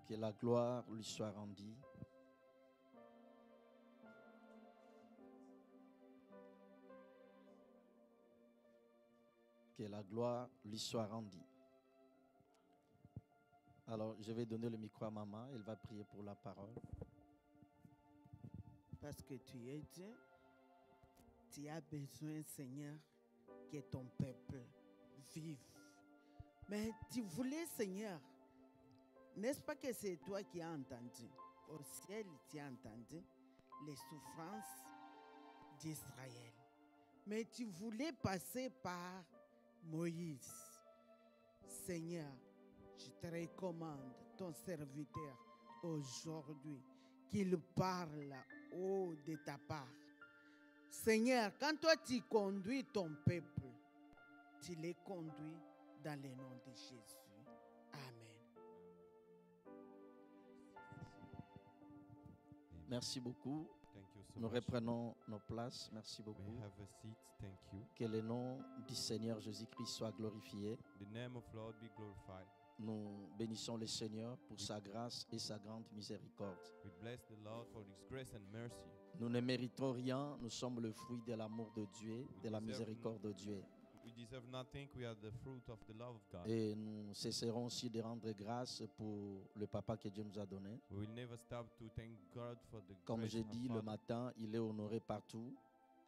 Que la gloire lui soit rendue. Que la gloire lui soit rendue. Alors, je vais donner le micro à maman. Elle va prier pour la parole. Parce que tu es Dieu, tu as besoin, Seigneur, que ton peuple vive. Mais tu voulais, Seigneur, n'est-ce pas que c'est toi qui as entendu? Au ciel, tu as entendu les souffrances d'Israël. Mais tu voulais passer par Moïse. Seigneur, je te recommande ton serviteur aujourd'hui qu'il parle haut de ta part. Seigneur, quand toi tu conduis ton peuple, tu les conduis dans le nom de Jésus. Amen. Merci beaucoup. Thank you so Nous much. reprenons nos places. Merci beaucoup. May have a seat. Thank you. Que le nom du Seigneur Jésus-Christ soit glorifié. The name of Lord be glorified. Nous bénissons le Seigneur pour sa grâce et sa grande miséricorde. We bless the Lord for His grace and mercy. Nous ne méritons rien. Nous sommes le fruit de l'amour de Dieu, de la miséricorde de Dieu. We deserve nothing. We are the fruit of the love of God. Et nous cesserons aussi de rendre grâce pour le papa que Dieu nous a donné. We will never stop to thank God for the Comme grace j'ai of dit our le Father. matin, il est honoré partout.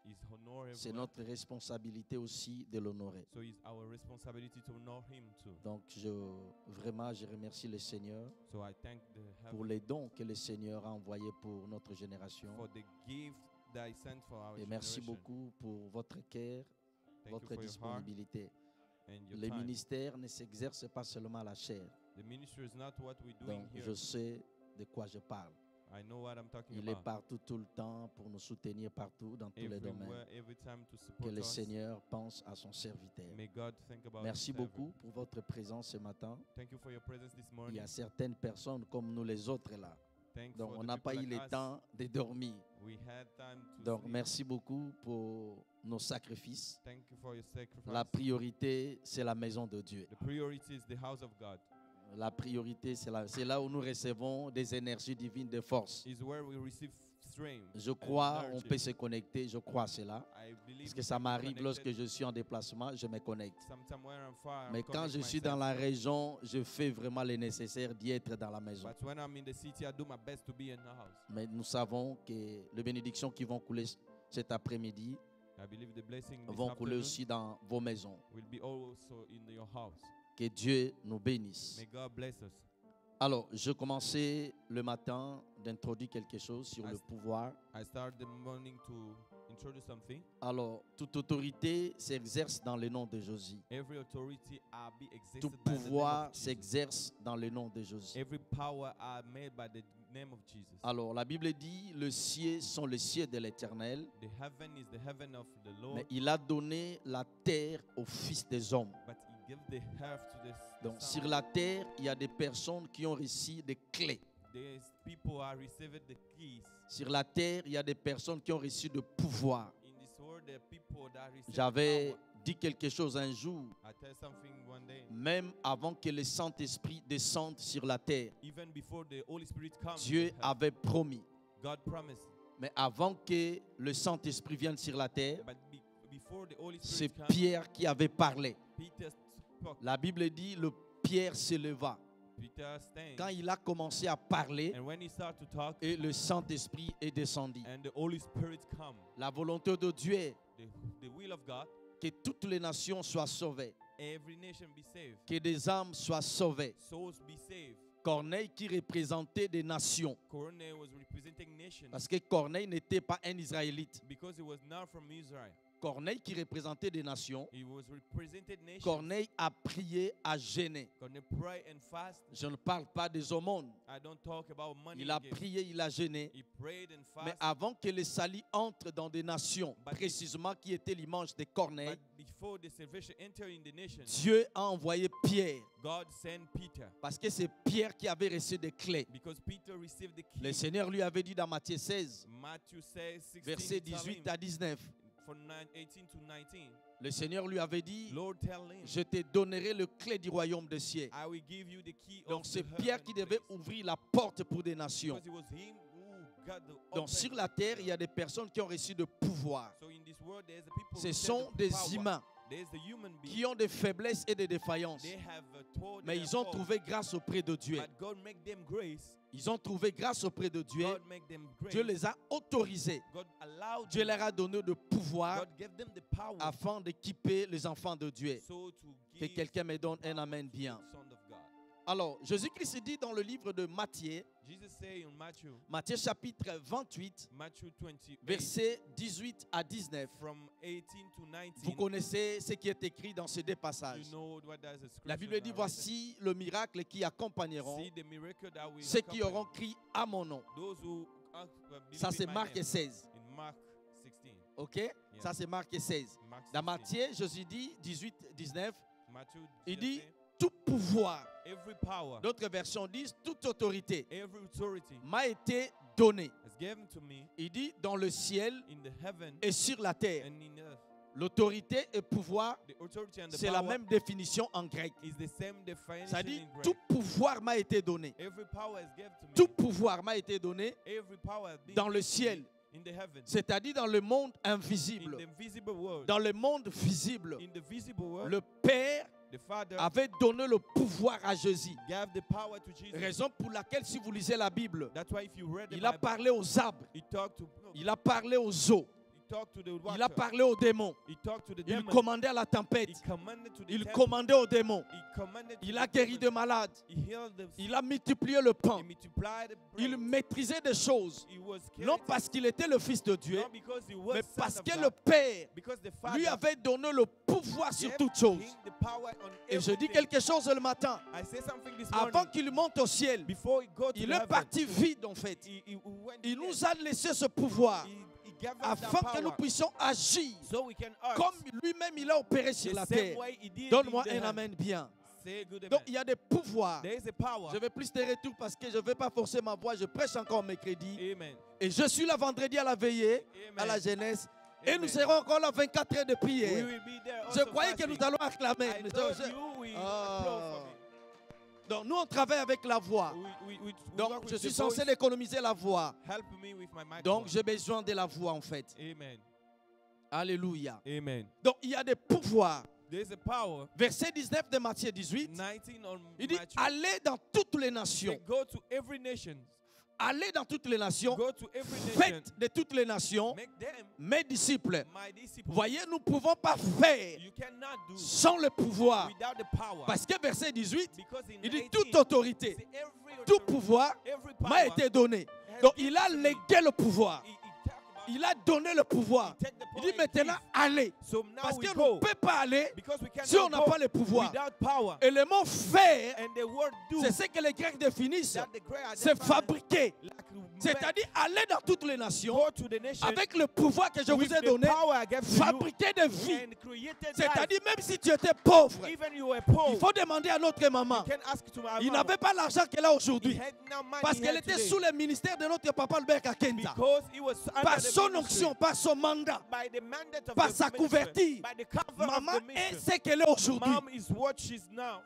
He's honored C'est everywhere. notre responsabilité aussi de l'honorer. So it's our responsibility to honor Him too. Donc, je remercie le Seigneur So I thank the pour heaven les dons que le Seigneur a envoyés pour notre génération. for the gift that He sent for our Et merci generation. beaucoup pour votre cœur, Thank votre you for your heart disponibilité. and your Le time. ministère ne s'exerce pas seulement à la chair. The ministry is not what we're doing Donc, here. je sais de quoi je parle. I know what I'm talking Il est about. partout, tout le temps, pour nous soutenir partout, dans tous les domaines. Everywhere, every time to Que support le us. Seigneur pense à son serviteur. May God think about Merci His servant. beaucoup pour votre présence ce matin. Thank you for your presence this Il morning. y a certaines personnes comme nous les autres là. Thanks Donc, for on the n'a pas people eu like le us. temps de dormir. We had time to Donc, sleep. merci beaucoup pour nos sacrifices. Thank you for your sacrifice. La priorité, c'est la maison de Dieu. The priority is the house of God. La priorité, c'est là où nous recevons des énergies divines de force. Is where we receive strength. Je and crois, on energy. peut se connecter, je crois à cela. I believe Parce we que ça can be m'arrive connected. lorsque je suis en déplacement, je me connecte. Sometime when I'm far, Mais I quand connect je suis dans myself. la région, je fais vraiment le nécessaire d'y être dans la maison. But when I'm in the city, I do my best to be in the house. Mais nous savons que les bénédictions qui vont couler cet après-midi I believe the blessing this vont couler afternoon aussi dans vos maisons. will be also in your house. Que Dieu nous bénisse. May God bless us. Alors, je commençais le matin d'introduire quelque chose sur le pouvoir. I start the morning to introduce something. Alors, toute autorité s'exerce dans le nom de Jésus. Every authority are be existed Tout by the name pouvoir of Jesus. s'exerce dans le nom de Jésus. Every power are made by the name of Jesus. Alors, la Bible dit, les cieux sont les cieux de l'Éternel, The heaven is the heaven of the Lord, mais il a donné la terre aux fils des hommes. but He gave the earth to the Donc, son. sur la terre, il y a des personnes qui ont reçu des clés. These people are receiving the keys. Sur la terre, il y a des personnes qui ont reçu de pouvoir. In this world, there are people that receive J'avais power. dit quelque chose un jour, I tell something one day. même avant que le Saint-Esprit descende sur la terre, Even before the Holy Spirit comes, Dieu avait promis. God promised. Mais avant que le Saint-Esprit vienne sur la terre, But before the Holy c'est Spirit comes, Pierre qui avait parlé. Peter spoke. La Bible dit, le Pierre se leva. Peter stand. Quand il a commencé à parler, And when he started to talk, et le Saint-Esprit est descendu. and the Holy Spirit come, La volonté de Dieu est the will of God, que toutes les nations soient sauvées, every nation be saved, que des âmes soient sauvées. souls be saved. Corneille qui représentait des nations, Corneille was representing nations parce que Corneille n'était pas un Israélite. because he was not from Israel. Corneille qui représentait des nations, He was represented nations. Corneille a prié à jeûner. Corneille pray and fast. Je ne parle pas des aumônes. I don't talk about money. Il a he gave. prié, il a jeûné. He prayed and Mais fasted. avant que le salut entre dans des nations, But- précisément qui était l'image de Corneille, But before the salvation enter in the nation, Dieu a envoyé Pierre. God sent Peter Parce que c'est Pierre qui avait reçu des clés. because Peter received the key. Le Seigneur lui avait dit dans Matthieu 16, Matthew says 16, versets tell 18 him, à 19, from 18 to 19, le Seigneur lui avait dit, Lord tell him, je te donnerai le clé du royaume des cieux. I will give you the key Donc of c'est the Pierre qui heavenly devait place. ouvrir la porte pour des nations. Because it was him who got the Donc open sur la terre, il y a des personnes qui ont reçu de pouvoir. So in this world, there's the people Ce who sont serve the des power. humains There's the human being. qui ont des faiblesses et des défaillances. They have told Mais their ils ont fault, trouvé grâce auprès de Dieu. but God make them grace. Ils ont trouvé grâce auprès de Dieu. God make them grace. Dieu les a autorisés. God allowed Dieu them. leur a donné de pouvoir God gave them the power afin d'équiper les enfants de Dieu. so to Que give quelqu'un me donne un amen bien. the Son of God. Alors, Jésus-Christ dit dans le livre de Matthieu, Jesus say in Matthieu chapitre 28, Matthew 28, versets 18 à 19. from 18 to 19, Vous connaissez ce qui est écrit dans ces deux passages. you know what does the scripture La Bible dit, narrate. voici le miracle qui accompagneront See the miracle that will ceux qui accompany auront crié à mon nom. those who believe Ça, in c'est my Marc name. 16. In Mark 16. OK? Ça, c'est Marc 16. Mark Dans 16. Matthieu, Jésus dit 18, 19, Matthew, il Jesus dit say, tout pouvoir. every power, D'autres versions disent toute autorité every authority m'a été donnée. is given to me Il dit dans le ciel in the heaven et sur la terre. and in earth. L'autorité et pouvoir, The authority and the c'est la power même définition en grec. is the same definition Ça dit in Greek. tout pouvoir m'a été donné. Every power is given to me. Tout pouvoir m'a été donné Every power has been dans le given to ciel, me in the heaven, c'est-à-dire dans le monde in invisible. the visible world. Dans le monde visible, In the visible world, le Père the Father avait donné le pouvoir à Jésus. gave the power to Jesus. Raison pour laquelle, si vous lisez la Bible, That's why if you read the il a Bible, parlé aux arbres, he talked to il a parlé aux eaux, he talked to the il a water. parlé aux démons, He talked to the il demon. commandait à la tempête, He commanded to the il tempest. commandait aux démons, He commanded to il the a guéri demon. des malades, He healed the sick. il a multiplié le pain, He multiplied the bread. il maîtrisait des choses, He was non carried- parce qu'il était le Fils de Dieu, not because he was mais son parce of que God, le Père because the lui Father avait donné le pouvoir sur gave toutes choses. him the power on Et je dis everything. quelque chose le matin. I say something this Avant morning. qu'il monte au ciel, Before he go to il the est heaven, parti vide en fait. he went Il there. nous a laissé ce pouvoir He gave us that afin que nous power puissions agir so we can act comme lui-même il a opéré sur the la same terre. way he did Donne-moi in the un heaven. amen bien. Say a good Donc amen. il y a des pouvoirs. There is a power. Je vais plus de retour parce que je ne vais pas forcer ma voix. Je prêche encore mercredi. Amen. Et je suis là vendredi à la veillée, à la Amen. jeunesse. Et Amen. nous serons encore là 24 heures de We prière. will be there Je also croyais que fasting. nous allons acclamer. I thought you will Ah. applaud for me. Donc nous on travaille avec la voix. We Donc work with je the suis censé voice. économiser la voix. Help me with my microphone. Donc j'ai besoin de la voix en fait. Amen. Alléluia. Amen. Donc il y a des pouvoirs. There's a power. Verset 19 de Matthieu 18. 19 on Il dit, Matthew. allez dans toutes les Say, nations. go to every nation. Allez dans toutes les nations. Go to every nation. Faites de toutes les nations Make them mes disciples. my disciples. Voyez, nous ne pouvons pas faire You cannot do sans le pouvoir. without the power. Parce que verset 18, Because in il dit 18, toute autorité, say every tout authority, pouvoir every m'a power été donné. has Donc been il a given to me. légué le pouvoir. He talked about Il a donné le pouvoir. he take the Il power dit maintenant and give. allez. So now Parce we qu'on go ne peut pas aller because we cannot si on n'a go pas le pouvoir. without power. Et le mot faire, And the word do c'est ce que les Grecs définissent. that the Greek C'est identifies fabriquer. like C'est-à-dire aller dans toutes les nations go to the nation avec le pouvoir que je with vous ai the donné, power I gave to you fabriquer des vies. and created C'est-à-dire life. même si tu étais pauvre, Even you were poor, il faut demander à notre maman. you can ask to my Il mama. n'avait pas l'argent qu'elle a He aujourd'hui had no money parce he qu'elle had était today sous le ministère de notre papa Albert Kakenda. because he was under Par the son ministry, onction, par son mandat, by the mandate of par the sa ministry, couverture. by the cover Maman of the est ministry. ce qu'elle est aujourd'hui. Mom is what she's now.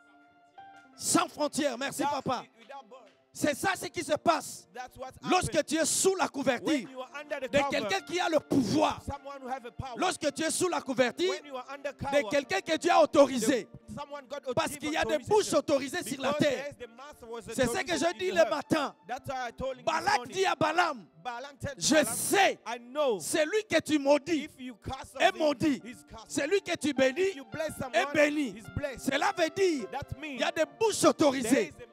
Sans frontières. Merci Without- papa. without birth. C'est ça ce qui se passe That's what lorsque happens tu es sous la couverture when you are under the de cover. quelqu'un qui a le pouvoir. Someone who have a power. Lorsque tu es sous la couverture When you are under de cover, quelqu'un que Dieu a autorisé. someone got Parce qu'il y a des authorization. bouches autorisées sur la Because terre. there's the master was C'est ce que authority je in dis the le earth. matin. That's why I told him this Balak morning. dit à Balaam, Balaam said to je Balaam, sais, I know celui que tu maudis if you cast est off maudit. his cast. Celui que tu bénis If you bless est someone, béni. he's blessed. Cela veut dire That il means y a des bouches there autorisées. is a man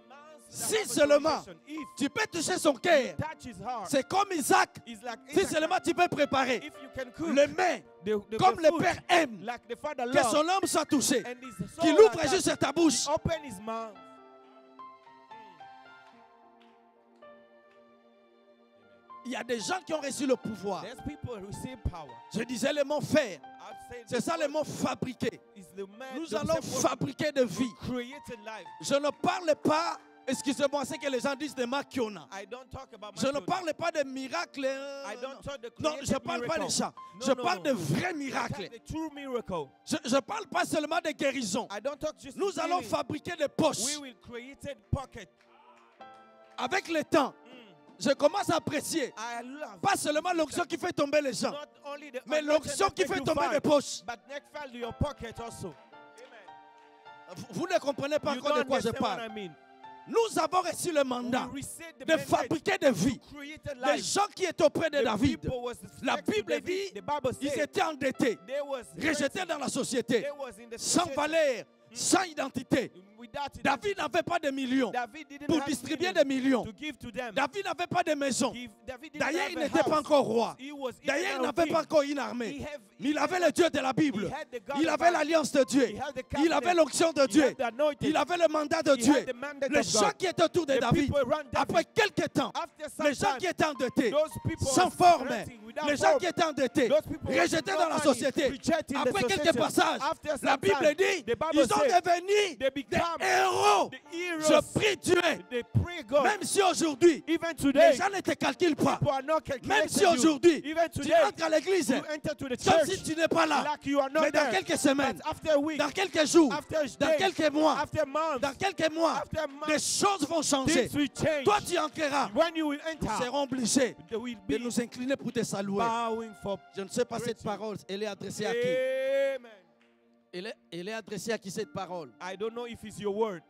Si that have seulement authorization. If tu peux toucher son cœur, touch his heart, c'est comme Isaac. it's like Si Isaac. seulement tu peux préparer If you can cook le mets comme the le food, Père aime like the father que loves, son âme soit touchée, and his soul qu'il ouvre attached, juste ta bouche. open his mouth. Il y a des gens qui ont reçu le pouvoir. There's people who receive power. Je disais le mot faire. I'd say C'est the ça le word mot fabriquer. is the man, Nous the allons same word fabriquer des vies. created life. Je ne parle pas Excusez-moi, c'est que les gens disent des makiona. I don't talk about Je ne Makiona. parle pas de miracles. I don't talk the Non, created je ne parle pas de miracle. ça. No, Je no, parle no. de vrais I miracles. talk the true miracle. Je ne parle pas seulement de guérison. I don't talk just Nous allons healing. fabriquer des We poches. will create pocket. Avec le temps, je commence à apprécier I love pas seulement l'onction qui fait tomber les gens, not only the mais anointing l'onction that qui make fait you tomber fine, des poches. but next fall your pocket also. Vous ne comprenez pas You encore de don't quoi je understand what parle. I mean. Nous avons reçu le mandat We received the de mandate fabriquer des vies. to create a Les life. gens qui étaient auprès de The David, people was la next to Bible David. dit, The Bible ils said étaient endettés, they was rejetés dans la société, they was in the sans society valeur, sans identité. without it. David n'avait pas de millions David didn't pour have distribuer millions des millions. to give to them. David n'avait pas de maison. David didn't D'ailleurs, have il a n'était pas house. encore roi. He was D'ailleurs, il even a n'avait king. pas encore une armée. Mais il avait le Dieu de la Bible. He had the God Il of avait God. l'alliance de Dieu. He had the Il avait covenant. l'onction de He Dieu. had the anointing. Il avait le mandat de He Dieu. had the mandate Les of gens God. qui étaient autour de The David, people around David. après quelques temps, After some les gens time, qui étaient endettés, those people sans was forme, renting without les gens form. qui étaient endettés, Those people was rejetés no dans la money, société, rejected in the après quelques society. passages, After some la Bible time, dit, the Bible ils ont said, devenu they des become héros. the heroes. Je prie Dieu, They pray God. même si aujourd'hui, Even les today, gens ne te calculent pas, people are not calculating même si you. aujourd'hui, Even tu today, entres à l'église, you enter to the comme church si tu n'es pas là, like you are not mais dans there. quelques semaines, But after a week, dans quelques jours, after dans days, quelques mois, after months, dans quelques mois, after months, des choses vont changer. things will change. Toi, tu entreras. When you will Nous enter, serons obligés they will de be nous incliner pour te saluer. bowing for. Je ne sais pas cette parole, elle est adressée à qui? Amen. Elle est adressée à qui cette parole? I don't know if it's your word.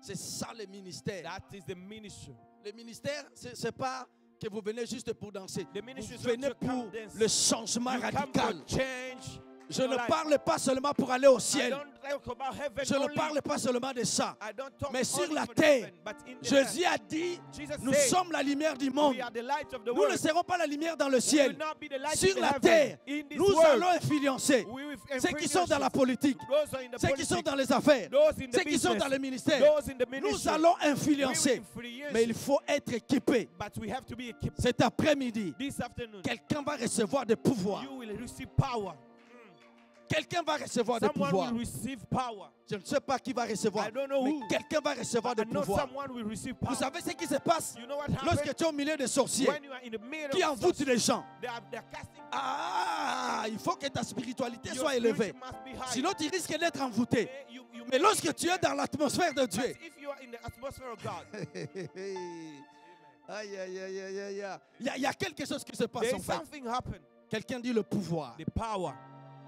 C'est ça le ministère. That is the ministry. Le ministère, ce n'est pas que vous venez juste pour danser. The ministry is Vous venez not to pour come dance. le changement You come radical. to change. Je your ne life. parle pas seulement pour aller au I ciel. don't talk about heaven Je ne only. parle pas seulement de ça. I don't talk Mais sur only la for terre, heaven, but in the Jésus earth. a dit, Jesus nous said, sommes la lumière du monde. we are the light of the Nous ne world. serons pas la lumière dans le We ciel. will not be the light Sur in the la heaven. terre, In this nous world, allons influencer we will ceux qui sont dans la influence politique, those are in the ceux qui sont politics, dans les affaires, those in the ceux qui sont business, dans le ministère. those in the Nous ministry. allons We will influencer. influence, Mais il faut être équipé. but we have to be equipped. Cet après-midi, This afternoon, quelqu'un va recevoir des pouvoirs. you will receive power. Quelqu'un va recevoir des Someone pouvoirs. will receive power. Je ne sais pas qui va recevoir, I don't know mais who. quelqu'un va recevoir des I know pouvoirs. someone will receive power. Vous savez ce qui se passe You know what lorsque happens tu es au milieu des sorciers when you are in the middle qui of envoûtent such- les gens? they're casting. Ah, il faut que ta spiritualité Your soit élevée. spirit must be high. Sinon, tu risques d'être envoûté. You Mais may lorsque be tu es dans l'atmosphère de but Dieu, if you are in the atmosphere of God, aïe, aïe, aïe, aïe, aïe, aïe. Il y a quelque chose qui se passe there en is fait. something happen. Quelqu'un dit le pouvoir. The power.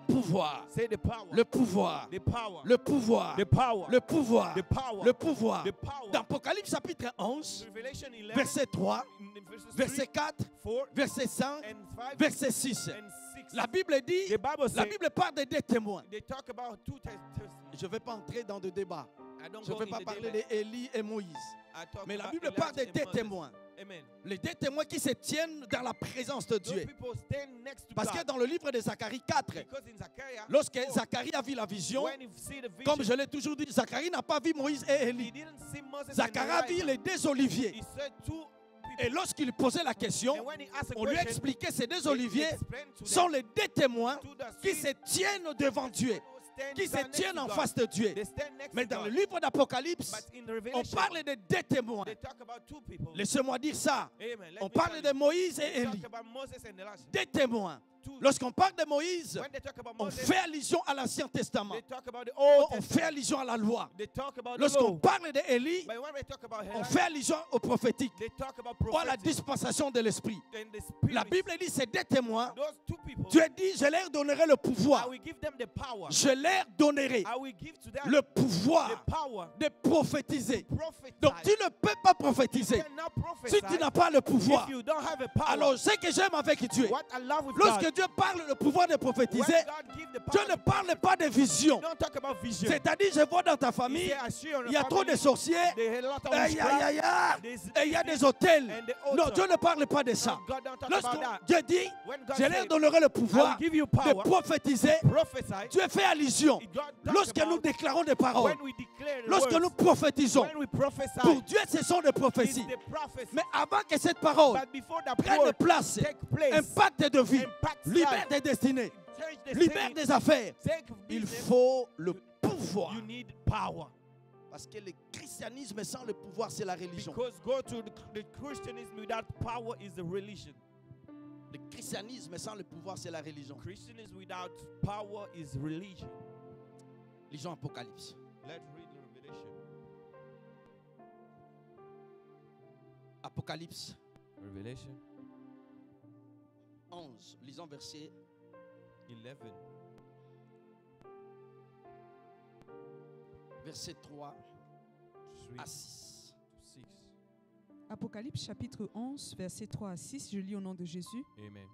Pouvoir. Say the power. Le pouvoir. The power. Le pouvoir. The power. Le pouvoir. The power. Le pouvoir. The power. Dans Apocalypse chapitre 11, Revelation 11, verset 3, in verses 3, verset 4, 4, verset 5, and 5, verset 6. and 6. La Bible dit, The Bible la says Bible parle de deux témoins. they talk about two testimonies. Je ne vais pas entrer dans le débat. I don't Je ne go vais in pas the parler daylight. d'Élie et Moïse. I talk Mais la about Bible Elijah parle de and deux Moses. témoins. Amen. Les deux témoins qui se tiennent dans la présence de Those Dieu. people stand next to Parce que God. dans le livre de Zacharie 4, Because in Zechariah, lorsque Zacharie a vu la vision, when he see the vision, comme je l'ai toujours dit, Zacharie n'a pas vu Moïse et he Élie. didn't see Moses and Zacharie a vu Elijah. les deux oliviers. He said two Et people. lorsqu'il posait la question, And when he asked a on lui question, expliquait ces deux he oliviers explained to sont them les deux témoins to the qui three se tiennent devant Dieu, stand qui se next tiennent to en God. face de Dieu. They stand next Mais to dans le God. livre d'Apocalypse, But in the on Revelation, parle de deux témoins. they talk about two people. Laissez-moi dire ça. Amen. Let On me parle tell de you. Moïse et They Élie. talk about Moses and Elijah. Deux témoins. Two. Lorsqu'on parle de Moïse, When they talk about on Moses, fait allusion à l'Ancien Testament. they talk about the Old On Testament. fait allusion à la loi. They talk about the Lorsqu'on law. parle d'Élie, But when they talk about on Elijah, fait allusion au prophétique they talk about ou à la prophecy dispensation de l'Esprit. and the spirit. La Bible dit ces deux témoins, Those two people, Dieu dit, je leur donnerai le I pouvoir. will give them the power. Je leur donnerai I will give to them le the pouvoir power de prophétiser. prophesy. Donc tu ne peux pas You prophétiser cannot prophesy si tu n'as pas le pouvoir. if you don't have a power. Alors ce que j'aime avec Dieu, What I love with lorsque God, Dieu parle le pouvoir de when prophétiser, God give the Dieu power, ne parle pas de vision. don't talk about vision. C'est-à-dire, je vois dans ta He famille, say, I see your il y a trop de family, sorciers, they had a lot of et il y a- witchcraft, et il y a des hôtels. and the Non, altar. Dieu ne parle pas de ça. No, God don't talk Lorsque about that. Dieu dit, When God je leur said, donnerai le I pouvoir will give you de power, prophétiser, prophesy. Dieu fait allusion. God talk Lorsque nous about déclarons des paroles, when we declare the lorsque nous words, prophétisons, when we prophesy, pour Dieu, ce sont des it's prophéties. the prophecy. Mais avant que cette parole But before that prenne word place, take place, impacte de vie, impact libère life, des destinées, change the libère state, des affaires, take il business, faut le pouvoir. you need power. Parce que le christianisme sans le pouvoir, c'est la religion. Because go to the Christianism without power is the religion. Le christianisme sans le pouvoir, c'est la religion. Christianism without power is religion. Lisons Apocalypse. Let's read the Revelation. Apocalypse Revelation 11. Lisons verset 11. verset 3 à 3 6. to 6. Apocalypse chapitre 11, versets 3 à 6, je lis au nom de Jésus. Amen.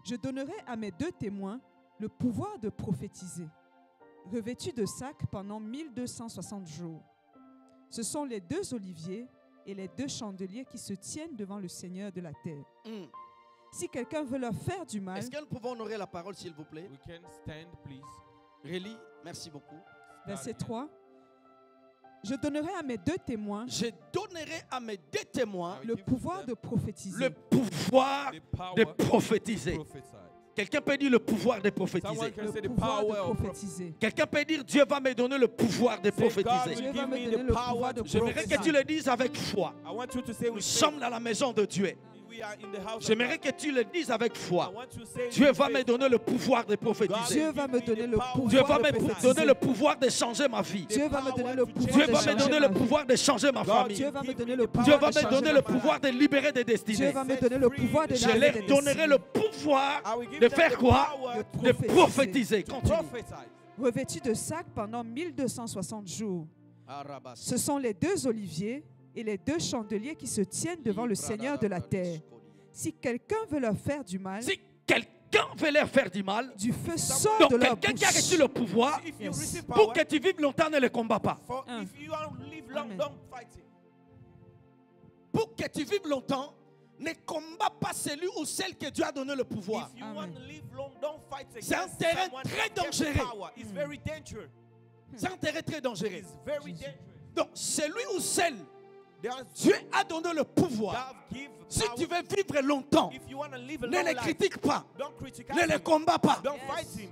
Je donnerai à mes 2 témoins le pouvoir de prophétiser, revêtus de sac pendant 1260 jours. Ce sont les 2 oliviers et les 2 chandeliers qui se tiennent devant le Seigneur de la terre. Si quelqu'un veut leur faire du mal, Est-ce que nous pouvons honorer la parole, s'il vous plaît? We can stand, please. Relis, merci beaucoup. verset 3, je donnerai à mes 2 témoins Je donnerai à mes 2 témoins le pouvoir de prophétiser. le pouvoir The power de to prophétiser. prophesy. Quelqu'un peut dire le pouvoir de Someone prophétiser. can Le say the pouvoir de power of prophétiser. Quelqu'un peut dire Dieu va me donner le pouvoir de Say, God prophétiser. Dieu will va give me me donner the le power pouvoir de to J'aimerais prophesy. que tu le dises avec foi. I want you to say Nous with sommes faith. dans la maison de Dieu. We are in the house of J'aimerais God. que tu le dises avec I foi. want you to say Dieu with va me faith. donner le pouvoir de prophétiser. Dieu va me donner le pouvoir Dieu va de me prophétiser. donner le pouvoir de changer ma vie. Dieu va me donner le pouvoir Dieu de va me changer donner ma le vie. pouvoir de changer ma famille. Dieu va me donner le Dieu pouvoir va de me changer donner ma le vie. pouvoir de libérer des Dieu destinées. va me donner le pouvoir de Je libérer leur des donnerai le destinées. pouvoir I will give de them faire the quoi? power De prophétiser. prophétiser. to Continue. prophesy. Revêtus de sac pendant 1260 jours. Arabas. Ce sont les 2 oliviers et les 2 chandeliers qui se tiennent devant le Seigneur de la terre. Si quelqu'un veut leur faire du mal, Si quelqu'un veut leur faire du mal, du feu sort donc de leur quelqu'un qui a reçu bouche. le pouvoir, If you Yes. receive pour power, que tu vives longtemps, ne le combat pas. for Ah. if you want to live long, Amen. don't fight it. Pour que tu vives longtemps, ne combat pas celui ou celle que Dieu a donné le pouvoir. If you Amen. want to live long, don't fight C'est un against terrain someone très who gets dangereux. power. It's very dangerous. C'est un terrain très dangereux. It's very Jesus. dangerous. Donc, celui ou celle, There's Dieu a donné le pouvoir. God give Si power. tu veux vivre longtemps, If you want to live a ne long le life, critique pas, don't criticize ne le him. combat pas. Don't Yes. fight him.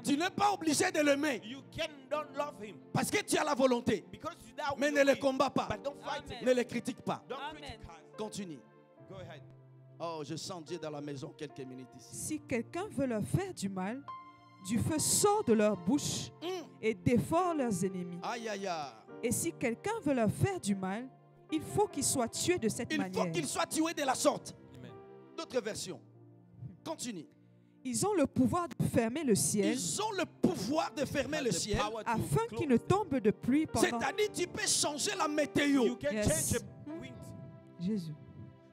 Tu n'es pas obligé de l'aimer You don't love him parce que tu as la volonté. because you now Mais will ne le win. combat pas. But don't fight him. Ne le critique pas. Don't Amen. criticize. Continue. Go ahead. Oh, je sens Dieu dans la maison quelques minutes ici. Si quelqu'un veut leur faire du mal, du feu sort de leur bouche et dévore leurs ennemis. Aïe, aïe, aïe. Et si quelqu'un veut leur faire du mal, il faut qu'il soit tué de cette Il faut manière. qu'il soit tué de la sorte. Amen. D'autres versions. Continue. Ils ont le pouvoir de fermer le ciel Ils ont le pouvoir de fermer le The ciel. power to afin close. qu'il ne tombe de pluie pendant... C'est-à-dire, tu peux changer la météo. You can Yes. change the wind. Jésus.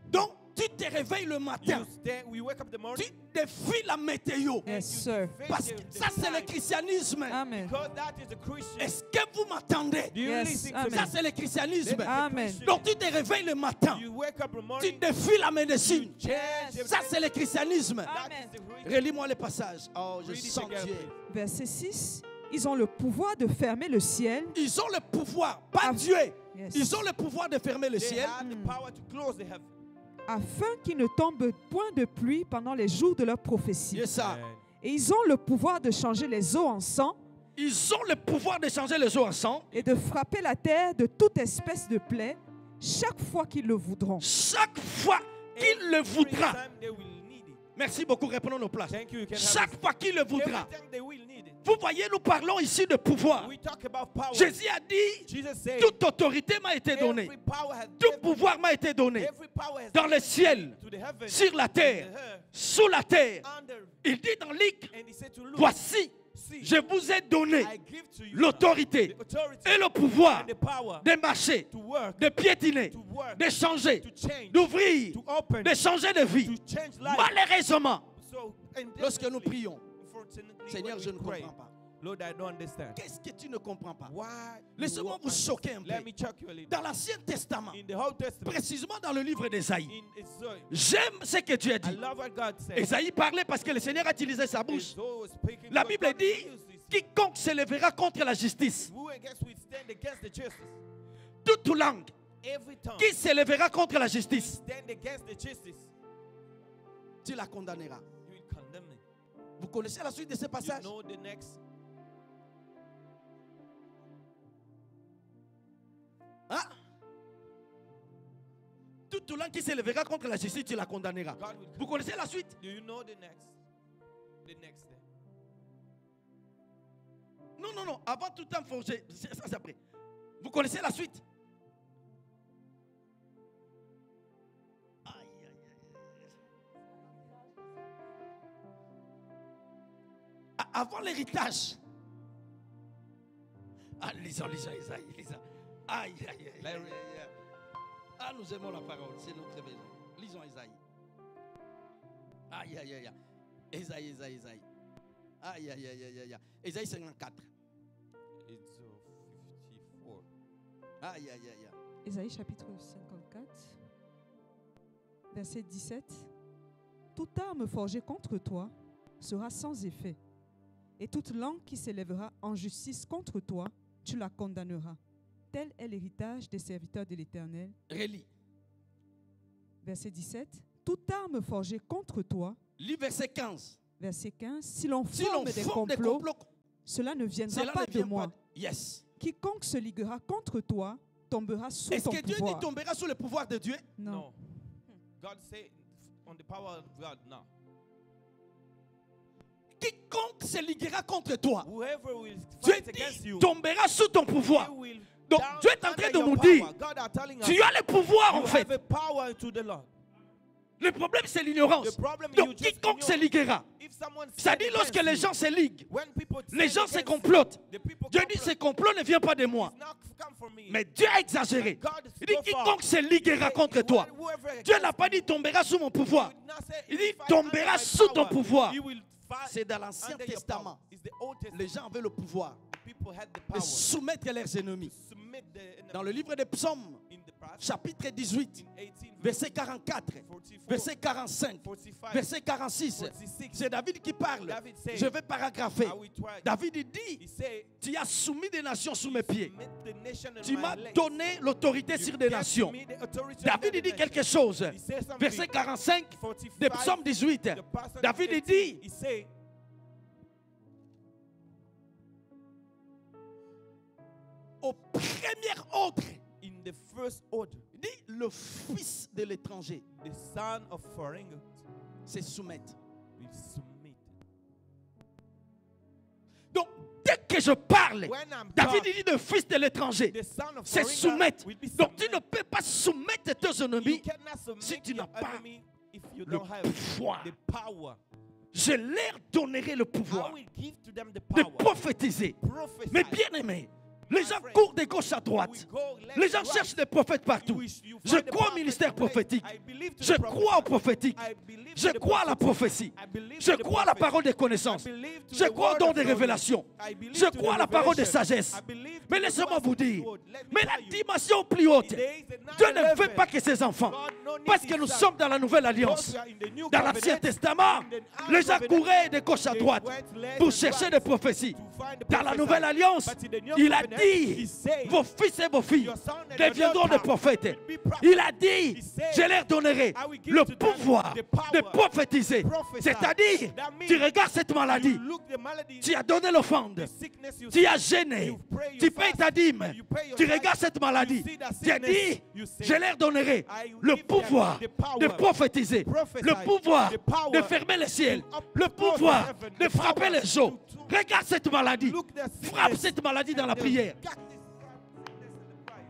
Donc, tu te réveilles le matin. You stand, we wake up in the morning. Tu défies la météo. Yes, sir. face Parce the- que the ça, c'est le sign. christianisme. Amen. Because that is the Christian. Est-ce que vous m'entendez? Do you Yes, listen to amen. me? Ça, c'est le christianisme. That is the Amen. Christian. Donc, tu te réveilles le matin. You wake up in the Tu morning. défies la médecine. Change everything. Ça, c'est le christianisme. That Amen. is the Christian. Relis-moi le passage. Oh, je Read it sens together, Dieu. please. Verset 6. Ils ont le pouvoir de fermer le ciel. Ils ont le pouvoir, pas Ah. Dieu. Yes. Ils ont le pouvoir de fermer le They ciel. have the power to close the heaven. Afin qu'il ne tombe point de pluie pendant les jours de leur prophétie. C'est ça. Et ils ont le pouvoir de changer les eaux en sang Ils ont le pouvoir de changer les eaux en sang. et de frapper la terre de toute espèce de plaie chaque fois qu'ils le voudront. Chaque fois qu'il le voudra. Every time they will need it. Merci beaucoup, reprenons nos places. Thank you. You can have Chaque it. fois qu'il le Every voudra. time they will need it. Vous voyez, nous parlons ici de pouvoir. We talk about power. Jésus a dit, Jesus said, toute autorité m'a été donnée. every power has Tout given- pouvoir m'a été donné. every power has Dans le ciel, to the heavens, sur la the terre, earth, sous la terre. under. Il dit dans Luc, And he said to Luke, voici, see, je vous ai donné I give to you l'autorité the authority et le pouvoir and the power de marcher, to work, de piétiner, to work, de changer, to change, d'ouvrir, to open, de changer de vie. to change life. Malheureusement, So, and lorsque nous definitely, prions, unfortunately, Seigneur, when je we ne pray, comprends pas. Lord, I don't understand. Qu'est-ce que tu ne comprends pas? Why? Laissez-moi vous choquer un Let peu. me check you a little. Dans l'Ancien Testament, In the Old Testament, précisément dans le livre d'Ésaïe, in Isaiah, j'aime ce que Dieu a I dit. love what God said. Ésaïe parlait parce que le Seigneur a utilisé sa bouche. Isaiah was speaking La because Bible God dit, used this. quiconque se lèvera contre la justice, Who against we stand against the justice? toute langue Every tongue qui se lèvera contre la justice, stand against the justice. tu la condamneras. You will condemn it. Vous connaissez la suite de ce You passage? know the next. toute langue qui s'élèvera contre la justice, tu la condamneras. God will. Vous connaissez la suite? Do you know the next? The next thing. Non, non, non. Avant tout temps forgé. Ça, c'est après. Vous connaissez la suite? Aïe, aïe, aïe. Avant l'héritage. Ah, lisons, Isaïe, lisons. Aïe, aïe, aïe, aïe, aïe. Ah, nous aimons la parole, c'est notre maison. Lisons Isaïe. Aïe, aïe, aïe, aïe. Isaïe. Aïe, aïe, aïe, aïe, aïe. Isaïe 54. It's 54. Aïe, aïe, aïe, aïe. Ésaïe chapitre 54, verset 17. Toute arme forgée contre toi sera sans effet, et toute langue qui s'élèvera en justice contre toi, tu la condamneras. Tel est l'héritage des serviteurs de l'Éternel. Relis. Verset 17. Toute arme forgée contre toi, Lis verset 15. verset 15. Si l'on Si l'on forme des forme des complots, complots, cela ne viendra cela pas ne vient de moi. pas. Yes. Quiconque se liguera contre toi tombera sous Est-ce ton que Dieu dit pouvoir. tombera sous le pouvoir de Dieu? Non. No. God say on the power of God. No. Quiconque se liguera contre toi, Whoever will Dieu fight against dit you, tombera sous ton pouvoir. he will Donc down Dieu est en train under de your nous power. dire, God are telling us, tu as le pouvoir en you fait. have a power to the Lord. Le problème c'est l'ignorance. The problem Donc you just quiconque se ignore. liguera, If someone ça stand dit lorsque against les you, gens se liguent, when people les stand gens se against complotent. you, the people Dieu dit complot. ce complot ne vient pas de moi. It's not come from me. Mais Dieu a exagéré. God is Il dit so far. quiconque se liguera contre toi. Whoever Dieu against n'a pas dit tombera sous mon pouvoir. you, he did not say, Il if dit you fight tombera under my sous ton power, pouvoir. he will fight C'est dans l'Ancien under your Testament. power. It's the Old Testament. Les gens avaient le pouvoir People had the de power soumettre leurs ennemis. to submit the enemy. Dans le livre des Psaumes, In the past, chapitre 18, in 18, verset 44, 44, verset 45, 45, verset 46, 46. c'est David qui parle. David said, Je vais paragrapher. I will try. David il He dit, said, tu as soumis des nations sous mes pieds. submit the nation in Tu my m'as legs. donné l'autorité You sur des gave nations. me the authority David over il the dit quelque nation. chose. He said something. Verset 45 45, de Psaume 18. the passage David il 18, dit, he said, au premier ordre, in the first order, il dit, le fils de l'étranger, the son of foreign c'est soumettre. will submit. Donc, dès que je parle, When I'm David talking, il dit le fils de l'étranger, the son of c'est foreigner soumettre. will be Donc, tu submit. ne peux pas soumettre tes You ennemis cannot submit si tu your n'as pas enemy if you le don't have pouvoir. the power. Je leur donnerai le I pouvoir will give to them the de power. prophétiser. Prophesy. Mais bien aimé, les gens friend, courent de gauche à We droite. go left Les and gens right. cherchent des prophètes partout. You Je find the crois au prophet ministère in place. prophétique. I believe to Je the crois au prophecy. prophétique. I believe Je to the crois à la prophecy. prophétie. I believe Je to the crois à la prophecy. parole des connaissances. I believe to Je the crois au word don of des knowledge. révélations. I believe Je to the crois à la parole de revelation. sagesse. I believe to Mais the laissez-moi wisdom vous of the dire, word. Let me mais la tell you, dimension plus haute, there is a next Dieu ne level. veut pas que ses enfants, God no need parce que nous his son. sommes dans la nouvelle Because alliance, we are in the new dans covenant, l'Ancien Testament, in the Old les gens covenant, couraient de gauche à they droite went left pour and chercher right des prophéties. to find the Dans la prophesy. nouvelle alliance, But in the new il a covenant, dit, he said, vos fils et vos filles your son and deviendront your des daughter prophètes. will be prophets. Il a dit, He said, je leur donnerai I will give le to them pouvoir the power de prophétiser. prophesy. C'est-à-dire, That means tu regardes cette maladie, You look the malady, tu as donné l'offrande, the sickness you tu as see, gêné, you pray, you tu payes fast, ta dîme, you pay your tu tithe, regardes cette maladie, you see that tu as sickness, dit, you say, je leur donnerai I will le give them pouvoir the power de prophétiser, prophesy, le pouvoir the power de fermer les ciels, to up- le close pouvoir heaven, de the frapper power les eaux. to- Regarde cette maladie, look the sickness frappe cette maladie dans la and prière. got this sickness in the prayer.